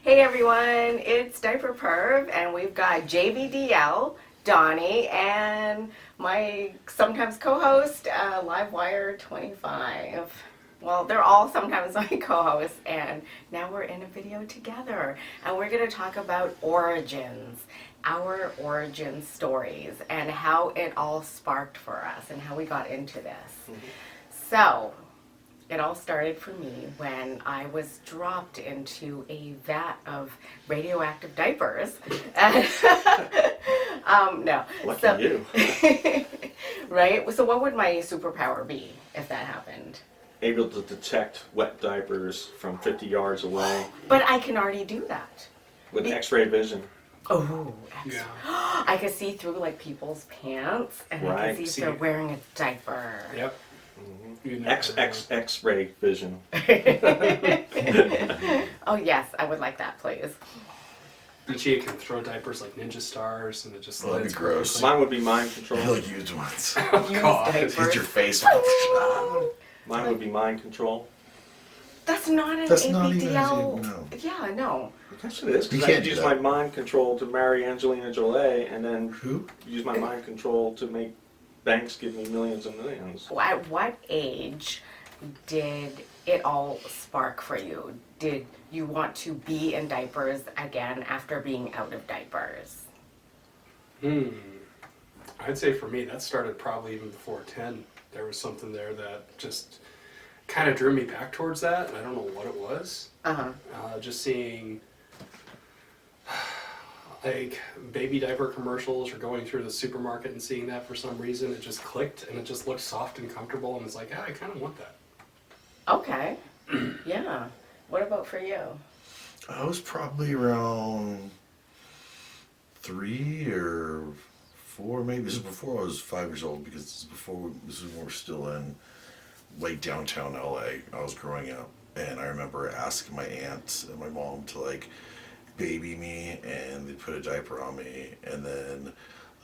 Hey everyone, it's diaperperv, and we've got JVDL, Donnie, and my sometimes co-host, Livewire 25. Well, they're all sometimes my co-hosts, and now we're in a video together, and we're going to talk about origins, our origin stories, and how it all sparked for us, and how we got into this. So, it all started for me when I was dropped into a vat of radioactive diapers. No. Lucky you. Right? So what would my superpower be if that happened? Able to detect wet diapers from 50 yards away But I can already do that. with X-ray vision. Oh, Yeah. I could see through like people's pants, and I Right. could see if they're wearing a diaper. Yep. X-ray vision. Oh yes, I would like that, please. And she can throw diapers like ninja stars, and it just That'd be lands gross. perfectly. Mine would be mind control. He'll use ones. Use God. diapers. Hit your face. Mine would be mind control. That's not an That's not even APDL. no. Yeah, no. Yes, it is. You Because I can't could do use that. my mind control to marry Angelina Jolie, and then Who? use my mind control to make banks give me millions and millions. At what age did it all spark for you? Did you want to be in diapers again after being out of diapers? I'd say for me, that started probably even before 10. There was something there that just kind of drew me back towards that, and I don't know what it was. Uh-huh. Just seeing like baby diaper commercials or going through the supermarket and seeing that for some reason, it just clicked, and it just looked soft and comfortable, and it's like, yeah, I kind of want that. Okay. Yeah. What about for you? I was probably around 3 or 4, maybe. This is before I was 5 years old, because this is when we were still in like downtown LA. I was growing up, and I remember asking my aunt and my mom to like baby me, and they put a diaper on me, and then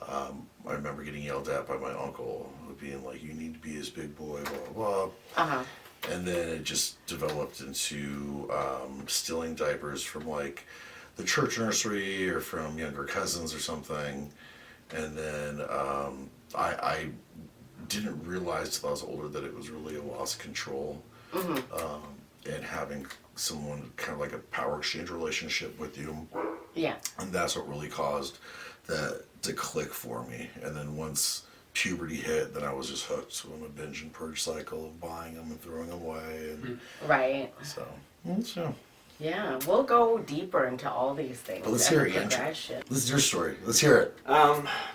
I remember getting yelled at by my uncle, being like, "You need to be his big boy," blah blah blah. Uh-huh. And then it just developed into stealing diapers from like the church nursery or from younger cousins or something. And then I didn't realize till I was older that it was really a loss of control. And having someone kind of like a power exchange relationship with you. Yeah. And that's what really caused that to click for me. And then once puberty hit, then I was just hooked on a binge and purge cycle of buying them and throwing them away. And Right. so. Yeah. We'll go deeper into all these things. But let's and hear it, Andrew. progression. This is your story. Let's hear it.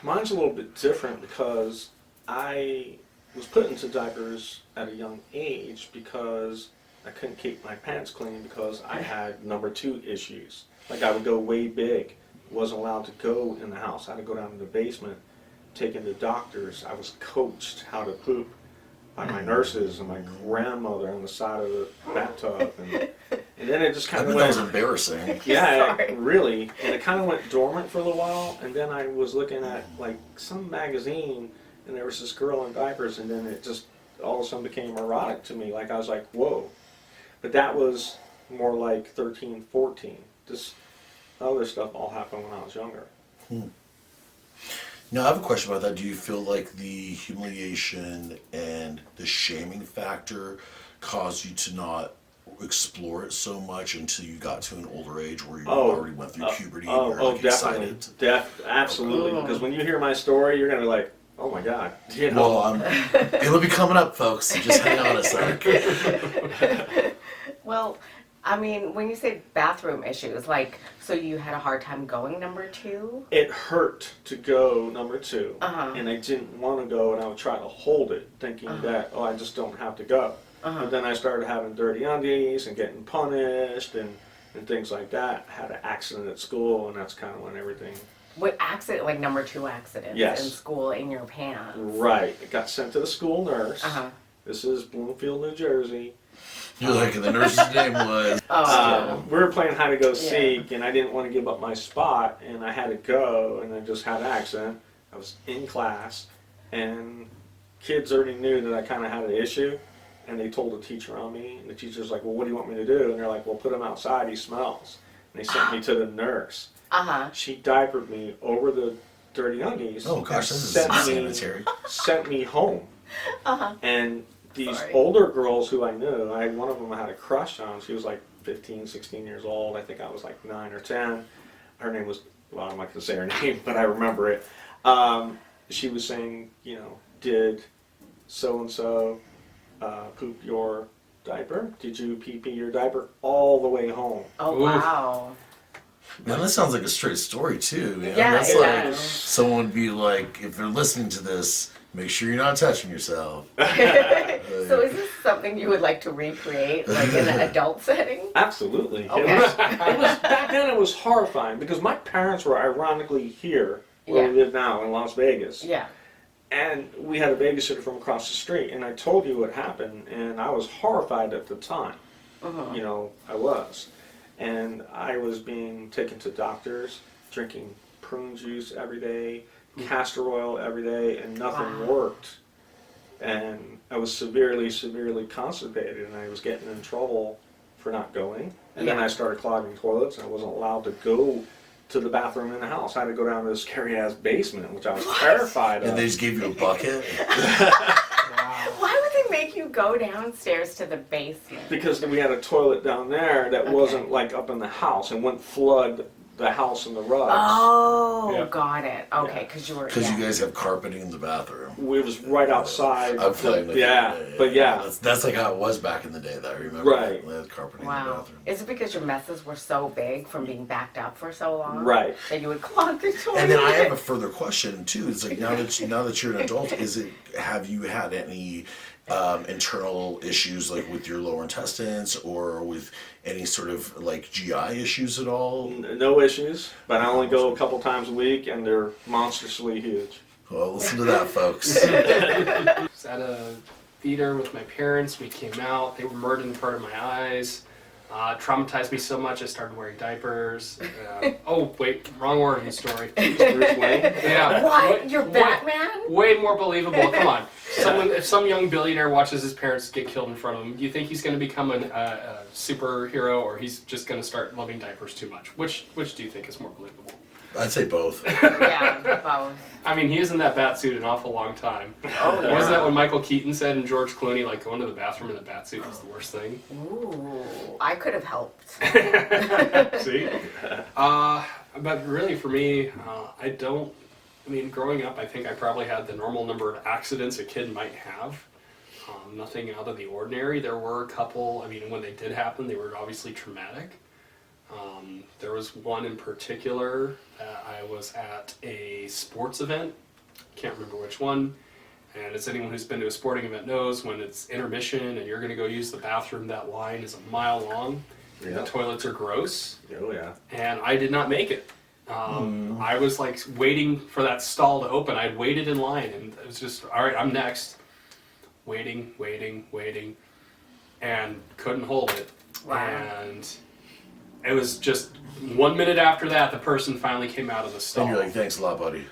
Mine's a little bit different because I was put into diapers at a young age because I couldn't keep my pants clean because I had number 2 issues. Like I would go way big, wasn't allowed to go in the house. I had to go down to the basement, taking the doctors. I was coached how to poop by my nurses and my grandmother on the side of the bathtub. And then it just I kind of bet that was went... embarrassing. Yeah, Sorry. really. And it kind of went dormant for a little while, and then I was looking at like some magazine, and there was this girl in diapers, and then it just all of a sudden became erotic to me. Like I was like, whoa. But that was more like 13, 14. This other stuff all happened when I was younger. Now, I have a question about that. Do you feel like the humiliation and the shaming factor caused you to not explore it so much until you got to an older age where you already went through puberty and you're like definitely. excited? Absolutely. Because when you hear my story, you're going to be like, oh my God. You know? Well, it'll be coming up, folks. So just hang on a sec. Well, I mean, when you say bathroom issues, like, so you had a hard time going number 2? It hurt to go number 2, Uh-huh. and I didn't want to go, and I would try to hold it, thinking that, oh, I just don't have to go. But then I started having dirty undies and getting punished and things like that. I had an accident at school, and that's kind of when everything... What accident, like number 2 accidents Yes. in school in your pants? Right. I got sent to the school nurse. Uh-huh. This is Bloomfield, New Jersey. You're like, and the nurse's name was. We were playing hide and go seek, and I didn't want to give up my spot, and I had to go, and I just had an accident. I was in class, and kids already knew that I kind of had an issue, and they told the teacher on me, and the teacher's like, well, what do you want me to do? And they're like, well, put him outside, he smells. they sent me to the nurse. Uh-huh. She diapered me over the dirty undies. Oh gosh, this is sent sanitary. sent me home. Uh-huh. And these Sorry. older girls who I knew, one of them I had a crush on. She was like 15, 16 years old. I think I was like 9 or 10. Her name was, well, I'm not going to say her name, but I remember it. She was saying, did so-and-so poop your diaper? Did you pee your diaper all the way home? Oh, Oof. wow. Man, that sounds like a straight story too. Man. Yeah, That's it like does. someone would be like, if they're listening to this, make sure you're not touching yourself. So is this something you would like to recreate, like in an adult setting? Absolutely. Okay. It was back then. It was horrifying because my parents were ironically here where we Yeah. live now in Las Vegas, Yeah. and we had a babysitter from across the street. And I told you what happened, and I was horrified at the time. Uh-huh. I was, and I was being taken to doctors, drinking prune juice every day, castor oil every day, and nothing Wow. worked. And I was severely, severely constipated, and I was getting in trouble for not going. And then Yeah. I started clogging toilets, and I wasn't allowed to go to the bathroom in the house. I had to go down to this scary ass basement, which I was terrified of. And they just gave you a bucket. Why would they make you go downstairs to the basement? Because we had a toilet down there that Okay. wasn't like up in the house and wouldn't flood the house and the rugs. Oh, Yeah. got it. Okay, Yeah. because you were. Because Yeah. you guys have carpeting in the bathroom. It was right outside. I'm playing with Yeah, it. but yeah. That's like how it was back in the day that I remember. Right. They had carpeting in the Wow. bathroom. Is it because your messes were so big from being backed up for so long? Right. That you would clog the toilet? And then I have a further question too. It's like now that you're an adult, have you had any internal issues like with your lower intestines or with any sort of like GI issues at all? No issues, but I only go a couple times a week, and they're monstrously huge. Well, listen to that, folks. I was at a theater with my parents. We came out. They were murdered in part of my eyes. Traumatized me so much I started wearing diapers. Oh, wait, wrong origin story. Bruce Wayne. Yeah. What? You're Way- Batman? Way more believable. Come on. If some young billionaire watches his parents get killed in front of him, do you think he's going to become a superhero, or he's just going to start loving diapers too much? Which do you think is more believable? I'd say both. Yeah, both. I mean, he was in that bat suit an awful long time. Oh, yeah. Wasn't that what Michael Keaton said and George Clooney, like going to the bathroom in the bat suit was the worst thing? Ooh, I could have helped. See? But really for me, growing up, I think I probably had the normal number of accidents a kid might have. Nothing out of the ordinary. There were a couple, when they did happen, they were obviously traumatic. There was one in particular that I was at a sports event, can't remember which one, and as anyone who's been to a sporting event knows, when it's intermission and you're going to go use the bathroom, that line is a mile long. Yeah. The toilets are gross, Oh yeah. and I did not make it. I was like waiting for that stall to open. I'd waited in line, and it was just, all right, I'm next. Waiting, and couldn't hold it. Wow. And it was just 1 minute after that, the person finally came out of the stall. And you're like, thanks a lot, buddy.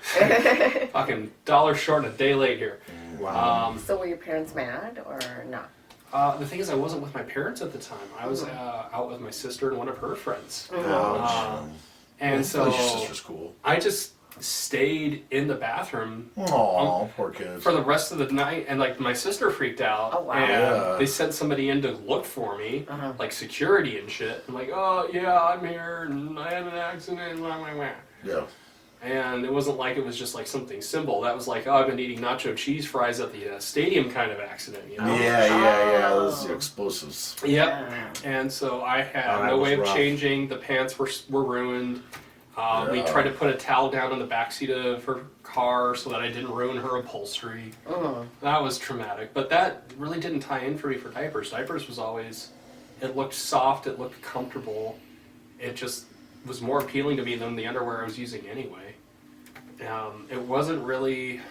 Fucking $1 short and a day late here. Wow. So were your parents mad or not? The thing is, I wasn't with my parents at the time. I was out with my sister and one of her friends. Ouch. And so Your sister's cool. I just stayed in the bathroom Aw, poor kid. for the rest of the night, and like my sister freaked out. Oh, wow. And Yeah. they sent somebody in to look for me, like security and shit. I'm like, oh yeah, I'm here, and I had an accident, blah, blah, blah. Yeah. And it wasn't like it was just like something simple. That was like, oh, I've been eating nacho cheese fries at the stadium kind of accident, you know? Yeah. Those explosives. Yep. Yeah. And so I had Oh, that no was way of rough. changing. The pants were ruined. We Yeah. tried to put a towel down in the backseat of her car so that I didn't ruin her upholstery. That was traumatic. But that really didn't tie in for me for diapers. Diapers was always, it looked soft, it looked comfortable. It just was more appealing to me than the underwear I was using anyway. It wasn't really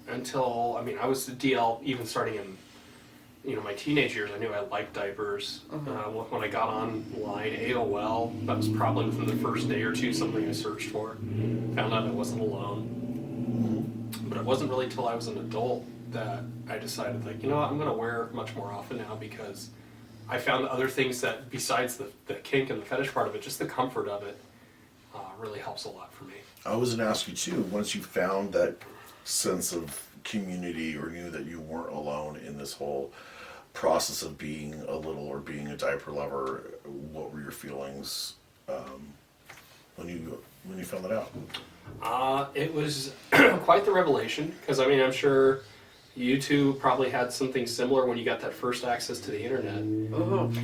until, I was the DL even starting in my teenage years. I knew I liked diapers. When I got online, AOL, that was probably within the first day or two something I searched for. Found out I wasn't alone. But it wasn't really till I was an adult that I decided, like, you know what, I'm going to wear it much more often now because I found other things that, besides the kink and the fetish part of it, just the comfort of it really helps a lot for me. I was going to ask you too, once you found that sense of community or knew that you weren't alone in this whole process of being a little or being a diaper lover, what were your feelings when you found that out? It was quite the revelation, because I mean, I'm sure you two probably had something similar when you got that first access to the internet.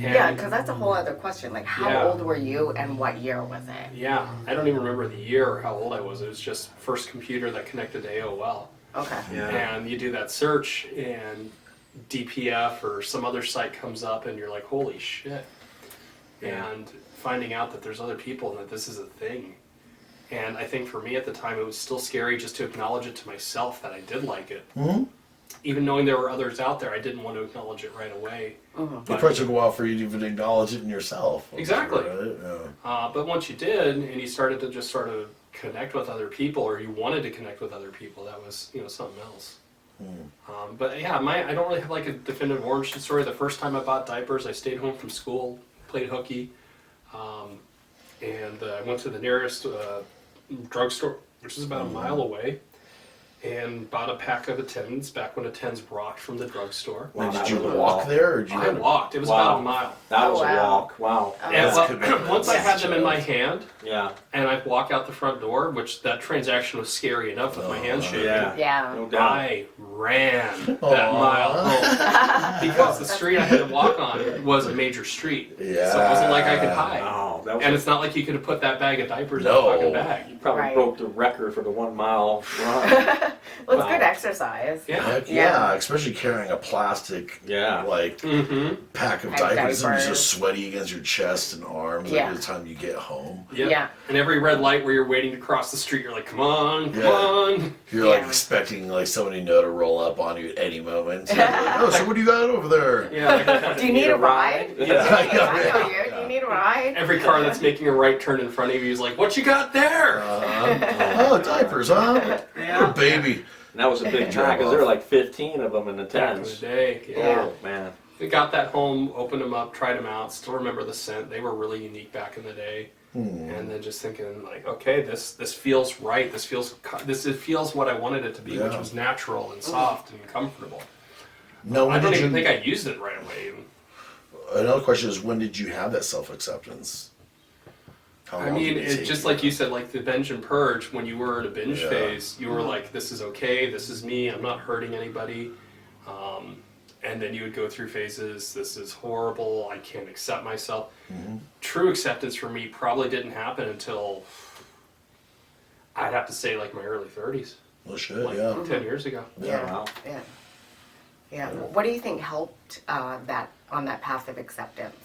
Yeah, because that's a whole other question. Like, how Yeah. old were you and what year was it? Yeah, I don't even remember the year or how old I was. It was just first computer that connected to AOL. Okay. Yeah. And you do that search, and DPF or some other site comes up, and you're like, holy shit. And finding out that there's other people and that this is a thing. And I think for me at the time, it was still scary just to acknowledge it to myself that I did like it. Mm-hmm. Even knowing there were others out there, I didn't want to acknowledge it right away. It probably took a while for you to even acknowledge it in yourself. I'm Exactly. sure, right? Yeah. But once you did, and you started to just sort of connect with other people, or you wanted to connect with other people, that was, something else. But yeah, I don't really have like a definitive origin story. The first time I bought diapers, I stayed home from school, played hooky, and I went to the nearest drugstore, which is about a mile away, and bought a pack of Attends back when Attends rocked from the drugstore. Wow, Did that you was a walk walk. there, or did you? I walked. It was Wow. about a mile. That Oh, was a wow. walk. Wow. And That's well, commitment. once I had That's them in my child. hand, Yeah. and I walk out the front door, which that transaction was scary enough with my hand shaking. Yeah. Yeah. No doubt. I ran that Aw. mile home because the street I had to walk on was a major street. Yeah. So it wasn't like I could hide. Wow. That was And a- it's not like you could have put that bag of diapers No. in a fucking bag. you probably Right. broke the record for the 1 mile run. Well, it's Wow. good exercise. Yeah. Heck Yeah. yeah, especially carrying a plastic Yeah. like Mm-hmm. pack of Pack diapers and diapers. you're just sweaty against your chest and arms Yeah. by the time you get home. Yep. Yeah. And every red light where you're waiting to cross the street, you're like, come on, come Yeah. on. You're like Yeah. expecting like somebody to know to roll up on you at any moment. And you're like, oh, so what do you got over there? Yeah. Do you need a ride? Yeah. I know you. Do you need a ride? Every car that's making a right turn in front of you is like, what you got there? Oh, diapers, huh? Yeah. Oh, baby. And that was a big time because there were like 15 of them in the Back in the tents. day. Yeah. Oh, man. We got that home, opened them up, tried them out. Still remember the scent. They were really unique back in the day. And then just thinking like, okay, this feels right. This feels what I wanted it to be, which Yeah. was natural and soft and comfortable. No, I when don't did even you, think I used it right away. another question is, when did you have that self-acceptance? How I long mean, did it it's take just you? like you said, like the binge and purge. When you were in a binge Yeah. phase, you were like, "This is okay. This is me. I'm not hurting anybody." And then you would go through phases. This is horrible. I can't accept myself. True acceptance for me probably didn't happen until I'd have to say like my early 30s, Oh shit, like yeah. 10 years ago. Yeah. Wow. Yeah. Yeah. What do you think helped that on that path of acceptance?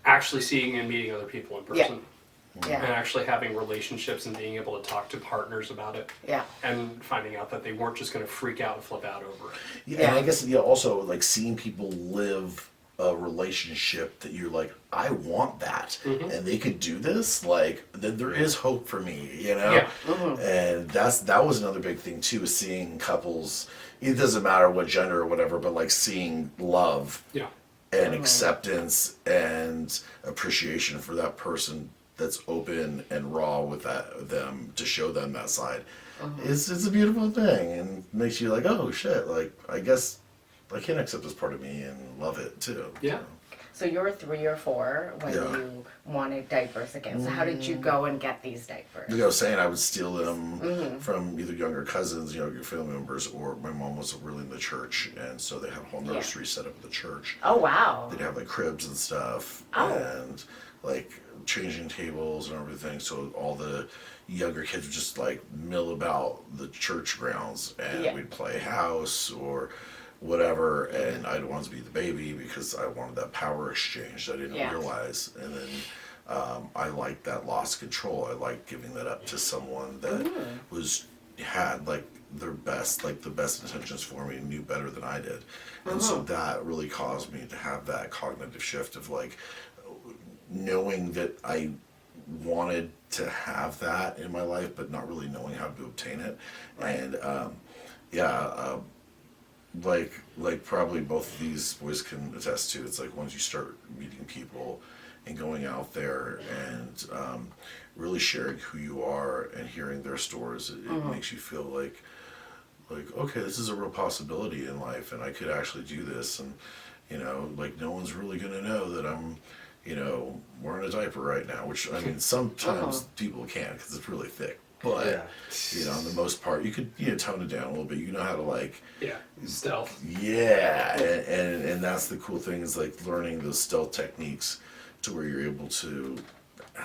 Actually seeing and meeting other people in person. And Yeah. actually having relationships and being able to talk to partners about it. Yeah. And finding out that they weren't just going to freak out and flip out over it. Yeah, and I guess also like seeing people live a relationship that you're like, I want that, and they could do this. Like, then there is hope for me, you know. Yeah. And that was another big thing too, is seeing couples. It doesn't matter what gender or whatever, but like seeing love Yeah. and acceptance and appreciation for that person that's open and raw with them to show them that side. It's a beautiful thing and makes you like, oh shit, like I guess I can accept this part of me and love it too. Yeah. So you were 3 or 4 when Yeah. you wanted diapers again. So how did you go and get these diapers? Like I was saying, I would steal them from either younger cousins, your family members, or my mom was really in the church, and so they had a whole Yeah. nursery set up at the church. Oh wow. They'd have like cribs and stuff, Oh. and like changing tables and everything. So all the younger kids would just like mill about the church grounds, and Yeah. we'd play house or whatever. And I'd want to be the baby because I wanted that power exchange that I didn't Yeah. realize. And then I liked that lost control. I liked giving that up to someone that had like their best, like the best intentions for me, and knew better than I did. And so that really caused me to have that cognitive shift of like knowing that I wanted to have that in my life, but not really knowing how to obtain it. And like probably both of these boys can attest to, it's like once you start meeting people and going out there and really sharing who you are and hearing their stories, it makes you feel like okay, this is a real possibility in life, and I could actually do this, and like no one's really gonna know that I'm wearing a diaper right now, which I mean sometimes people can because it's really thick. But on the most part, you could tone it down a little bit. You know how to like stealth. Yeah, and that's the cool thing is like learning those stealth techniques to where you're able to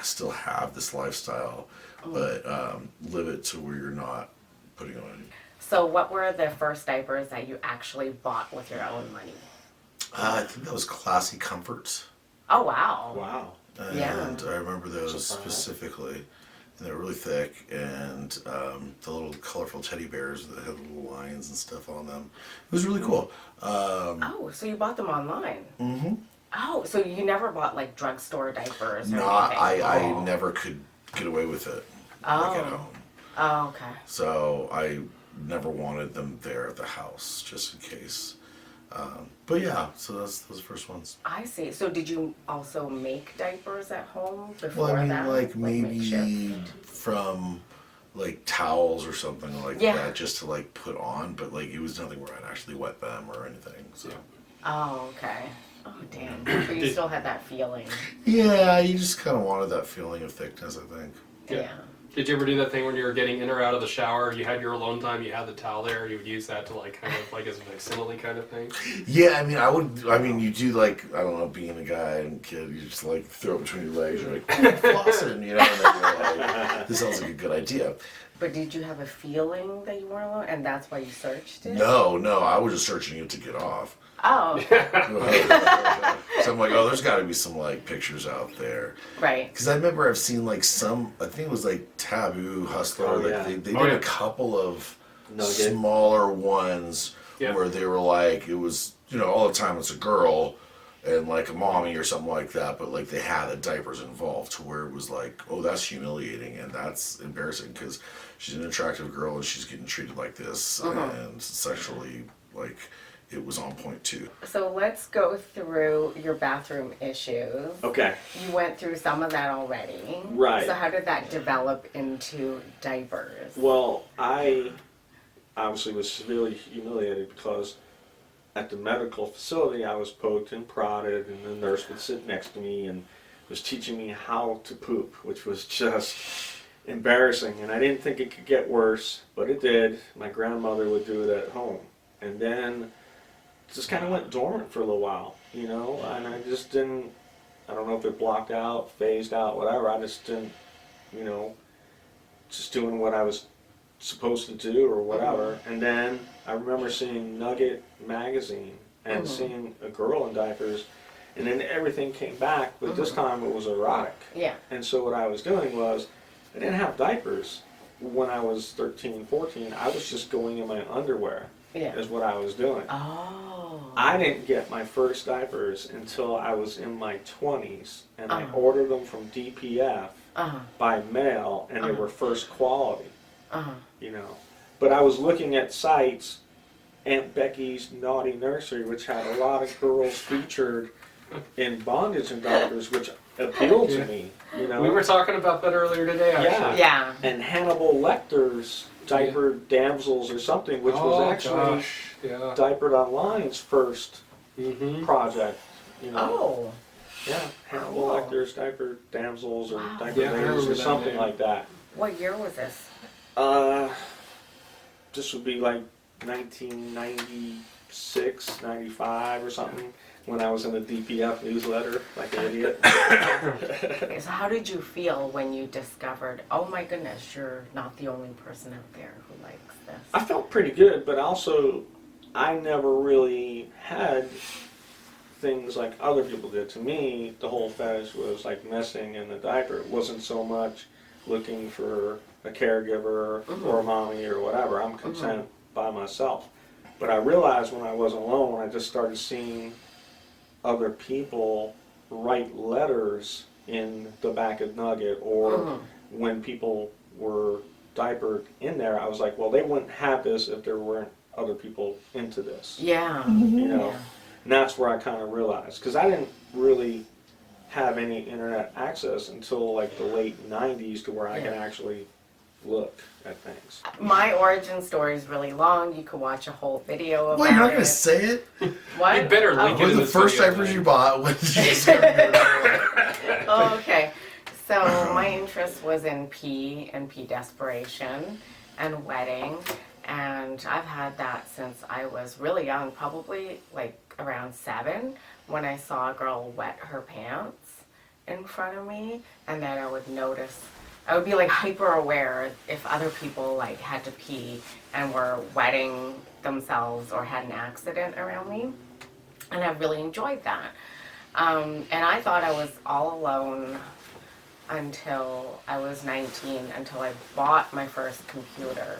still have this lifestyle, but live it to where you're not putting on. So what were the first diapers that you actually bought with your own money? I think that was Classy Comforts. Oh, wow. Wow. And Yeah. I remember those specifically. And they're really thick, and the little colorful teddy bears that had little lions and stuff on them. It was really cool. Oh, so you bought them online? Mm-hmm. Oh, so you never bought like drugstore diapers or No, anything? I never could get away with it like at home. Oh, okay. So I never wanted them there at the house, just in case. But yeah, so that's those first ones. I see. So did you also make diapers at home before Well, I mean, that? like maybe makeshift? from like towels or something like Yeah. that, just to like put on. But like it was nothing where I'd actually wet them or anything. So Oh, okay. Oh, damn. So you still had that feeling. yeah, you just kind of wanted that feeling of thickness, I think. Yeah. Did you ever do that thing when you were getting in or out of the shower? You had your alone time, you had the towel there, you would use that to like kind of like as a facsimile kind of thing? Yeah, I mean, you do like, I don't know, being a guy and kid, you just like throw it between your legs, you're like, flossing, and then you're like, this sounds like a good idea. But did you have a feeling that you weren't alone, and that's why you searched it? No, I was just searching it to get off. Oh, So I'm like, oh, there's got to be some like pictures out there. right. Because I remember I've seen like some, I think it was like Taboo, Hustler, like they did a couple of Nugget. smaller ones where they were like, it was, all the time it's a girl and like a mommy or something like that, but like they had the diapers involved to where it was like, oh, that's humiliating and that's embarrassing because she's an attractive girl and she's getting treated like this and sexually, like, it was on point too. So let's go through your bathroom issues. Okay. You went through some of that already. Right. So how did that develop into diapers? Well, I obviously was severely humiliated because at the medical facility I was poked and prodded, and the nurse would sit next to me and was teaching me how to poop, which was just embarrassing. And I didn't think it could get worse, but it did. My grandmother would do it at home. And then just kind of went dormant for a little while, and I just didn't, I don't know if it blocked out, phased out, whatever. I just didn't, just doing what I was supposed to do or whatever. And then I remember seeing Nugget magazine and seeing a girl in diapers, and then everything came back, but this time it was erotic. Yeah. And so what I was doing was, I didn't have diapers when I was 13, 14. I was just going in my underwear. Yeah. Is what I was doing. Oh. I didn't get my first diapers until I was in my 20s, and I ordered them from DPF by mail, and they were first quality, But I was looking at sites, Aunt Becky's Naughty Nursery, which had a lot of girls featured in bondage and diapers, which appealed to me, We were talking about that earlier today, actually. Yeah. And Hannibal Lecter's Diaper Damsels or something, which was actually Diapered Online's first project. Oh. Yeah, Hannibal Cool. Lecter's Diaper Damsels or Diaper Yeah, I Ladies remember or that something name. like that. What year was this? This would be like 1996, 95 or something, when I was in the DPF newsletter, like an idiot. Okay, so how did you feel when you discovered, oh my goodness, you're not the only person out there who likes this? I felt pretty good, but also I never really had things like other people did. To me, the whole fetish was like messing in the diaper. It wasn't so much looking for a caregiver or a mommy or whatever. I'm content by myself. But I realized when I wasn't alone, when I just started seeing other people write letters in the back of Nugget, or when people were diapered in there, I was like, well, they wouldn't have this if there weren't other people into this. Yeah. You know, Yeah. and that's where I kind of realized, because I didn't really have any internet access until like the late 90s, to where I can actually look at things. My origin story is really long. You could watch a whole video about Well, you're not it. gonna say it. What? You better link Oh. it What in are the this first video, diapers man. you bought? When did you discover Oh, okay. So my interest was in pee and pee desperation and wetting, and I've had that since I was really young, probably like around 7, when I saw a girl wet her pants in front of me, and then I would notice. I would be like hyper aware if other people like had to pee and were wetting themselves or had an accident around me, and I really enjoyed that. And I thought I was all alone until I was 19, until I bought my first computer.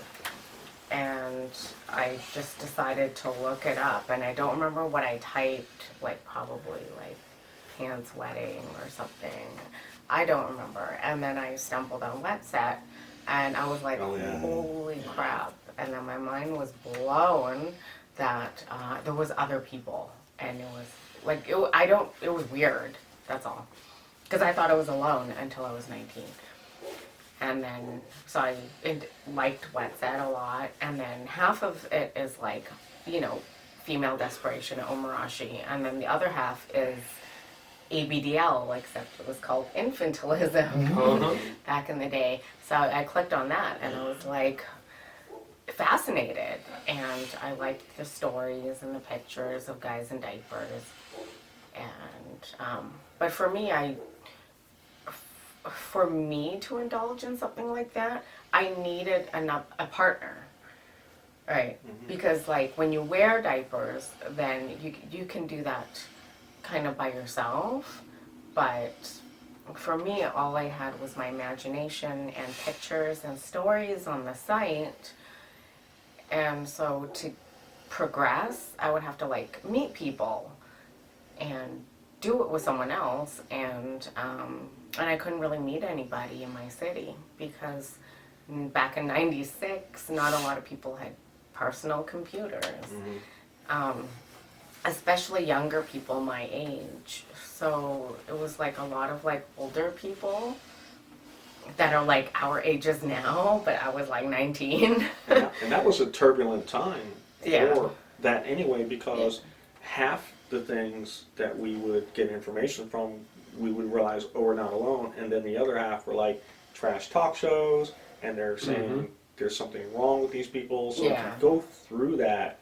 And I just decided to look it up, and I don't remember what I typed, like probably like pants wetting or something. I don't remember. And then I stumbled on Wetset, and I was like, Oh, yeah. holy crap. And then my mind was blown that there was other people, and it was like, it was weird, that's all. Because I thought I was alone until I was 19. And then, so I liked Wetset a lot, and then half of it is like, you know, female desperation, omarashi, and then the other half is ABDL, except it was called infantilism back in the day. So I clicked on that, and I was like fascinated, and I liked the stories and the pictures of guys in diapers. And but for me to indulge in something like that, I needed a partner, right? Because like when you wear diapers, then you can do that kind of by yourself, but for me, all I had was my imagination and pictures and stories on the site. And so to progress, I would have to like meet people and do it with someone else, and I couldn't really meet anybody in my city because back in '96, not a lot of people had personal computers. Especially younger people my age. So it was like a lot of like older people that are like our ages now, but I was like 19. And that was a turbulent time Yeah. for that anyway, because half the things that we would get information from, we would realize, oh, we're not alone, and then the other half were like trash talk shows, and they're saying there's something wrong with these people. So Yeah. to go through that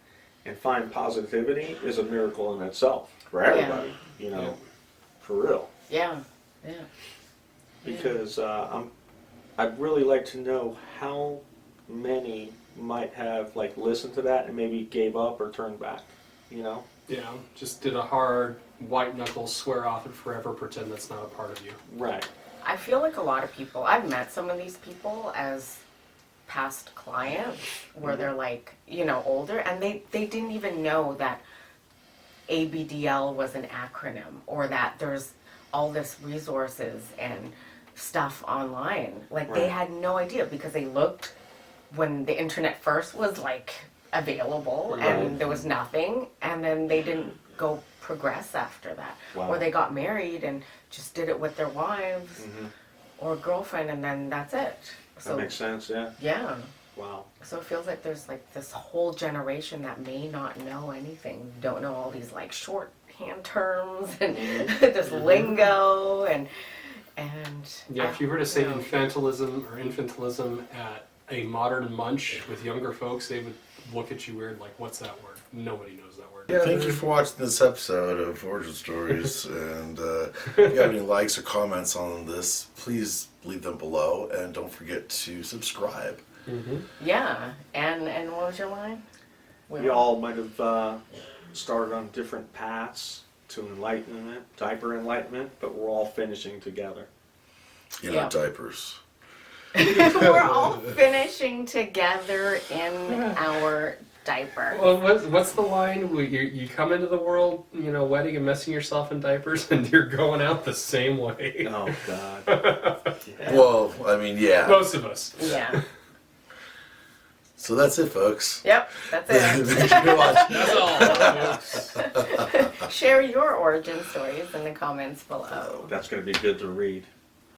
and find positivity is a miracle in itself for everybody, you know, for real. Yeah. Because I'd really like to know how many might have like listened to that and maybe gave up or turned back, you know? Yeah, just did a hard white knuckle swear off and forever pretend that's not a part of you. Right. I feel like a lot of people, I've met some of these people as past clients where they're like, you know, older, and they didn't even know that ABDL was an acronym, or that there's all this resources and stuff online. Like they Right. had no idea, because they looked when the internet first was like available and there was nothing, and then they didn't go progress after that. Wow. Or they got married and just did it with their wives or girlfriend, and then that's it. So That makes sense, yeah. yeah. Wow. So it feels like there's like this whole generation that may not know anything, don't know all these like shorthand terms and this lingo and Yeah, if you were to say you know. infantilism at a modern munch with younger folks, they would look at you weird, like, what's that word? Nobody knows that word. Thank you for watching this episode of Origin Stories. And if you have any likes or comments on this, please leave them below. And don't forget to subscribe. Yeah, and what was your line? We all might have started on different paths to enlightenment, diaper enlightenment, but we're all finishing together. In Yeah. our diapers. We're all finishing together in our diaper. Well, what's the line? You come into the world, you know, wetting and messing yourself in diapers, and you're going out the same way. Oh, God. Yeah. Well, I mean, yeah. Most of us. Yeah. So So that's it, folks. Yep, that's Thank it. you very much. That's all, folks. Share your origin stories in the comments below. That's going to be good to read.